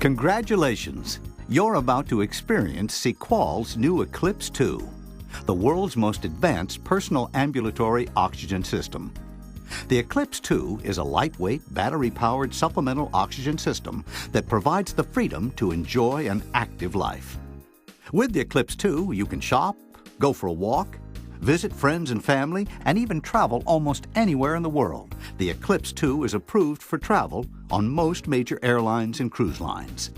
Congratulations! You're about to experience Sequal's new Eclipse 2, the world's most advanced personal ambulatory oxygen system. The Eclipse 2 is a lightweight, battery-powered supplemental oxygen system that provides the freedom to enjoy an active life. With the Eclipse 2, you can shop, go for a walk, visit friends and family, and even travel almost anywhere in the world. The Eclipse 2 is approved for travel on most major airlines and cruise lines.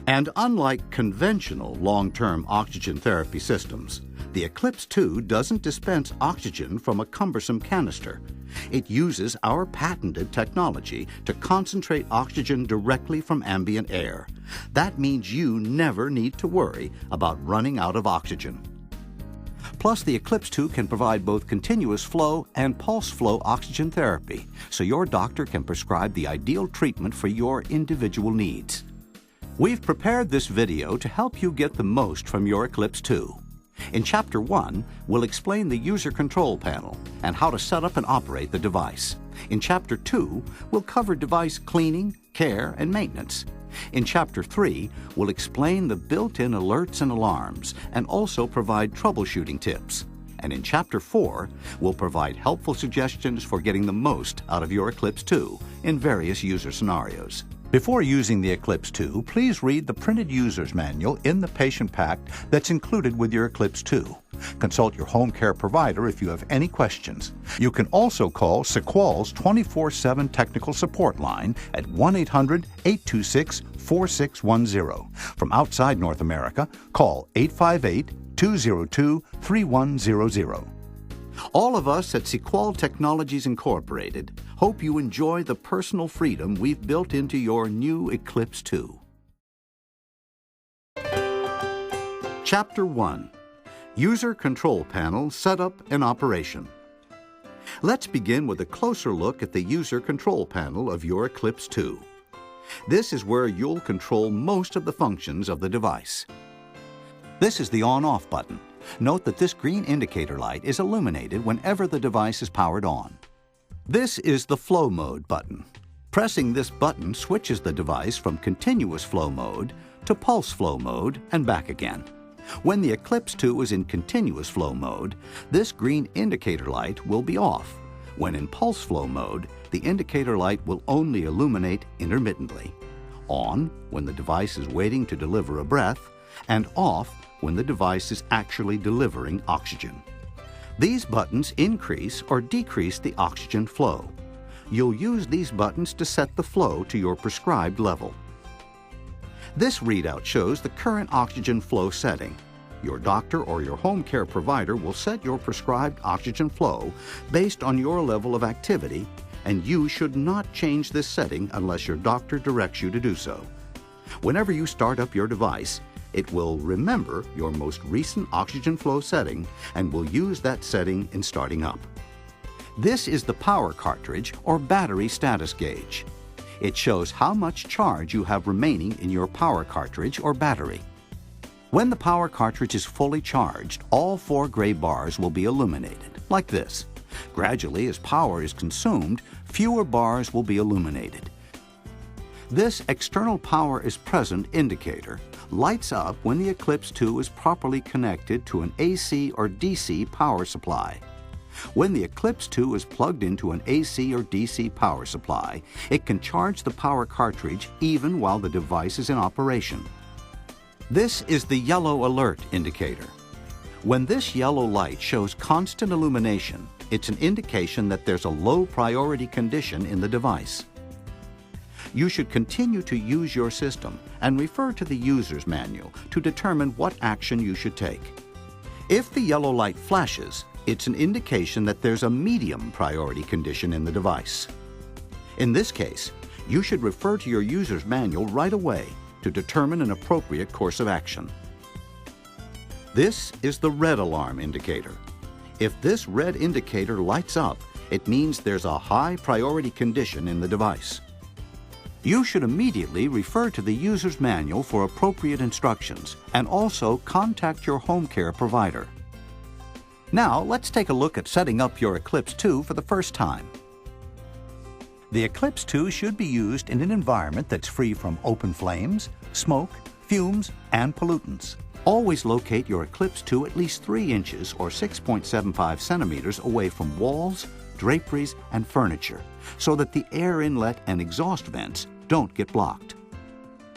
And unlike conventional long-term oxygen therapy systems, the Eclipse 2 doesn't dispense oxygen from a cumbersome canister. It uses our patented technology to concentrate oxygen directly from ambient air. That means you never need to worry about running out of oxygen. Plus, the Eclipse 2 can provide both continuous flow and pulse flow oxygen therapy, so your doctor can prescribe the ideal treatment for your individual needs. We've prepared this video to help you get the most from your Eclipse 2. In Chapter 1, we'll explain the user control panel and how to set up and operate the device. In Chapter 2, we'll cover device cleaning, care, and maintenance. In Chapter 3, we'll explain the built-in alerts and alarms and also provide troubleshooting tips. And in Chapter 4, we'll provide helpful suggestions for getting the most out of your Eclipse 2 in various user scenarios. Before using the Eclipse 2, please read the printed user's manual in the patient pack that's included with your Eclipse 2. Consult your home care provider if you have any questions. You can also call Sequal's 24/7 technical support line at 1-800-826-4610. From outside North America, call 858-202-3100. All of us at Sequal Technologies Incorporated hope you enjoy the personal freedom we've built into your new Eclipse 2. Chapter 1. User Control Panel Setup and Operation. Let's begin with a closer look at the user control panel of your Eclipse 2. This is where you'll control most of the functions of the device. This is the on-off button. Note that this green indicator light is illuminated whenever the device is powered on. This is the flow mode button. Pressing this button switches the device from continuous flow mode to pulse flow mode and back again. When the Eclipse 2 is in continuous flow mode, this green indicator light will be off. When in pulse flow mode, the indicator light will only illuminate intermittently. On when the device is waiting to deliver a breath, and off when the device is actually delivering oxygen. These buttons increase or decrease the oxygen flow. You'll use these buttons to set the flow to your prescribed level. This readout shows the current oxygen flow setting. Your doctor or your home care provider will set your prescribed oxygen flow based on your level of activity, and you should not change this setting unless your doctor directs you to do so. Whenever you start up your device, it will remember your most recent oxygen flow setting and will use that setting in starting up. This is the power cartridge or battery status gauge. It shows how much charge you have remaining in your power cartridge or battery. When the power cartridge is fully charged, all 4 gray bars will be illuminated, like this. Gradually, as power is consumed, fewer bars will be illuminated. This external power is present indicator lights up when the Eclipse 2 is properly connected to an AC or DC power supply. When the Eclipse 2 is plugged into an AC or DC power supply, it can charge the power cartridge even while the device is in operation. This is the yellow alert indicator. When this yellow light shows constant illumination, it's an indication that there's a low priority condition in the device. You should continue to use your system and refer to the user's manual to determine what action you should take. If the yellow light flashes, it's an indication that there's a medium priority condition in the device. In this case, you should refer to your user's manual right away to determine an appropriate course of action. This is the red alarm indicator. If this red indicator lights up, it means there's a high priority condition in the device. You should immediately refer to the user's manual for appropriate instructions and also contact your home care provider. Now, let's take a look at setting up your Eclipse 2 for the first time. The Eclipse 2 should be used in an environment that's free from open flames, smoke, fumes, and pollutants. Always locate your Eclipse 2 at least 3 inches or 6.75 centimeters away from walls, draperies, and furniture so that the air inlet and exhaust vents don't get blocked.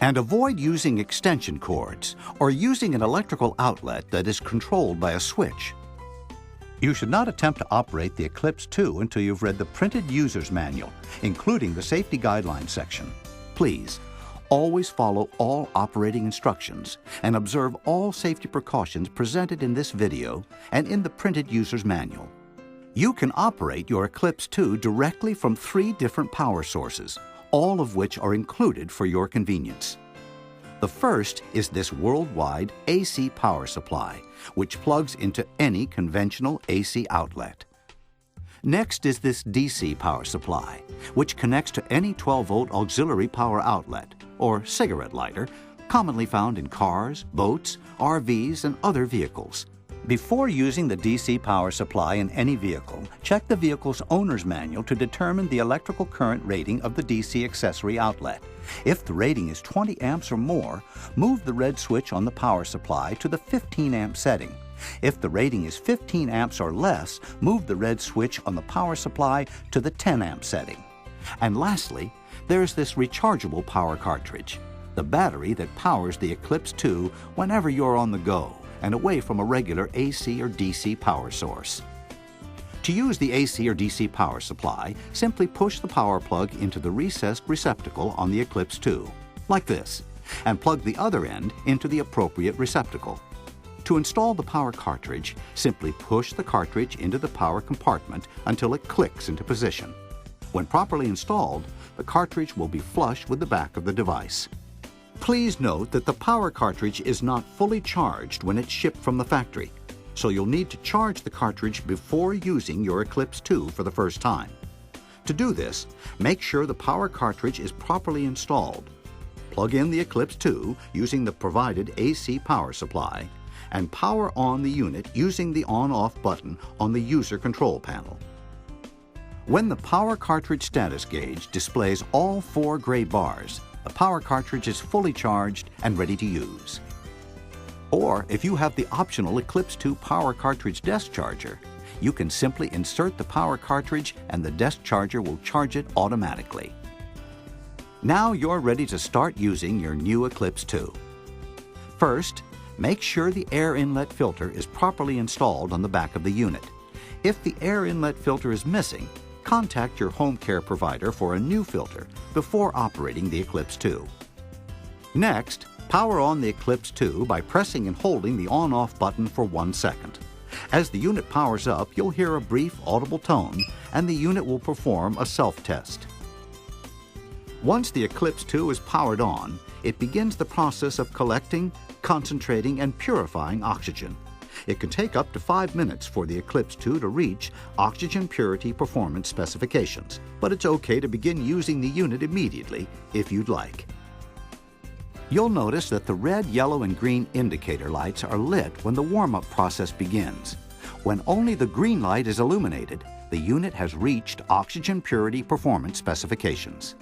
And avoid using extension cords or using an electrical outlet that is controlled by a switch. You should not attempt to operate the Eclipse 2 until you've read the printed user's manual, including the safety guidelines section. Please, always follow all operating instructions and observe all safety precautions presented in this video and in the printed user's manual. You can operate your Eclipse 2 directly from 3 different power sources, all of which are included for your convenience. The first is this worldwide AC power supply, which plugs into any conventional AC outlet. Next is this DC power supply, which connects to any 12-volt auxiliary power outlet, or cigarette lighter, commonly found in cars, boats, RVs, and other vehicles. Before using the DC power supply in any vehicle, check the vehicle's owner's manual to determine the electrical current rating of the DC accessory outlet. If the rating is 20 amps or more, move the red switch on the power supply to the 15 amp setting. If the rating is 15 amps or less, move the red switch on the power supply to the 10 amp setting. And lastly, there's this rechargeable power cartridge, the battery that powers the Eclipse 2 whenever you're on the go and away from a regular AC or DC power source. To use the AC or DC power supply, simply push the power plug into the recessed receptacle on the Eclipse 2, like this, and plug the other end into the appropriate receptacle. To install the power cartridge, simply push the cartridge into the power compartment until it clicks into position. When properly installed, the cartridge will be flush with the back of the device. Please note that the power cartridge is not fully charged when it's shipped from the factory, so you'll need to charge the cartridge before using your Eclipse 2 for the first time. To do this, make sure the power cartridge is properly installed. Plug in the Eclipse 2 using the provided AC power supply, and power on the unit using the on-off button on the user control panel. When the power cartridge status gauge displays all 4 gray bars, the power cartridge is fully charged and ready to use. Or if you have the optional Eclipse 2 power cartridge desk charger, you can simply insert the power cartridge and the desk charger will charge it automatically. Now you're ready to start using your new Eclipse 2. First, make sure the air inlet filter is properly installed on the back of the unit. If the air inlet filter is missing, contact your home care provider for a new filter before operating the Eclipse 2. Next, power on the Eclipse 2 by pressing and holding the on-off button for 1 second. As the unit powers up, you'll hear a brief audible tone and the unit will perform a self-test. Once the Eclipse 2 is powered on, it begins the process of collecting, concentrating, and purifying oxygen. It can take up to 5 minutes for the Eclipse 2 to reach oxygen purity performance specifications, but it's okay to begin using the unit immediately if you'd like. You'll notice that the red, yellow, and green indicator lights are lit when the warm-up process begins. When only the green light is illuminated, the unit has reached oxygen purity performance specifications.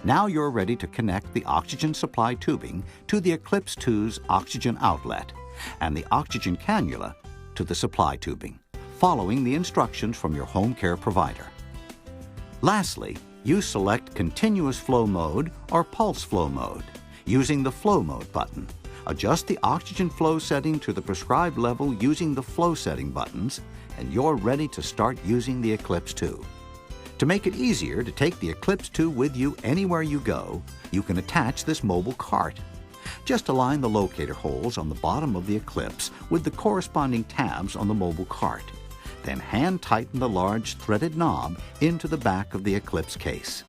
Now you're ready to connect the oxygen supply tubing to the Eclipse 2's oxygen outlet and the oxygen cannula to the supply tubing, following the instructions from your home care provider. Lastly, you select continuous flow mode or pulse flow mode using the flow mode button. Adjust the oxygen flow setting to the prescribed level using the flow setting buttons, and you're ready to start using the Eclipse 2. To make it easier to take the Eclipse 2 with you anywhere you go, you can attach this mobile cart. Just align the locator holes on the bottom of the Eclipse with the corresponding tabs on the mobile cart. Then hand tighten the large threaded knob into the back of the Eclipse case.